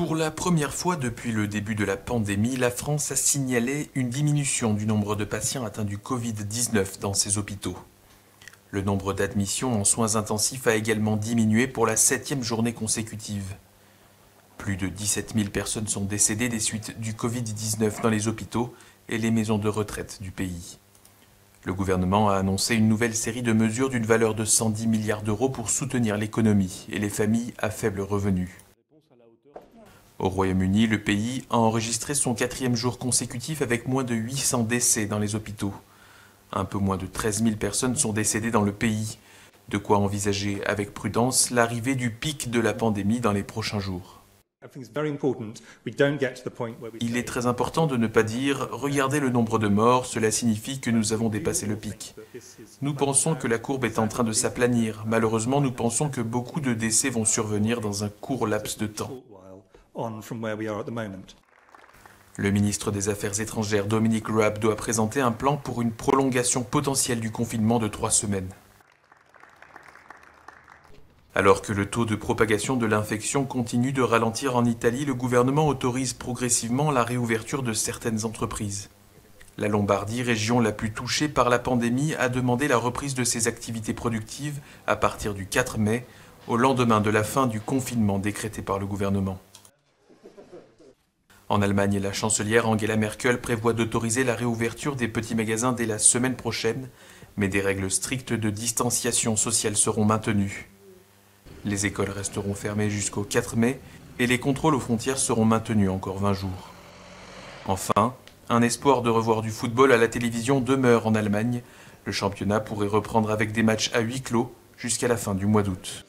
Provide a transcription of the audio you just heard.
Pour la première fois depuis le début de la pandémie, la France a signalé une diminution du nombre de patients atteints du Covid-19 dans ses hôpitaux. Le nombre d'admissions en soins intensifs a également diminué pour la 7e journée consécutive. Plus de 17 000 personnes sont décédées des suites du Covid-19 dans les hôpitaux et les maisons de retraite du pays. Le gouvernement a annoncé une nouvelle série de mesures d'une valeur de 110 milliards d'euros pour soutenir l'économie et les familles à faible revenu. Au Royaume-Uni, le pays a enregistré son 4e jour consécutif avec moins de 800 décès dans les hôpitaux. Un peu moins de 13 000 personnes sont décédées dans le pays, de quoi envisager avec prudence l'arrivée du pic de la pandémie dans les prochains jours. Il est très important de ne pas dire « regardez le nombre de morts, cela signifie que nous avons dépassé le pic ». Nous pensons que la courbe est en train de s'aplanir. Malheureusement, nous pensons que beaucoup de décès vont survenir dans un court laps de temps. Le ministre des Affaires étrangères Dominic Raab doit présenter un plan pour une prolongation potentielle du confinement de 3 semaines. Alors que le taux de propagation de l'infection continue de ralentir en Italie, le gouvernement autorise progressivement la réouverture de certaines entreprises. La Lombardie, région la plus touchée par la pandémie, a demandé la reprise de ses activités productives à partir du 4 mai, au lendemain de la fin du confinement décrété par le gouvernement. En Allemagne, la chancelière Angela Merkel prévoit d'autoriser la réouverture des petits magasins dès la semaine prochaine, mais des règles strictes de distanciation sociale seront maintenues. Les écoles resteront fermées jusqu'au 4 mai et les contrôles aux frontières seront maintenus encore 20 jours. Enfin, un espoir de revoir du football à la télévision demeure en Allemagne. Le championnat pourrait reprendre avec des matchs à huis clos jusqu'à la fin du mois d'août.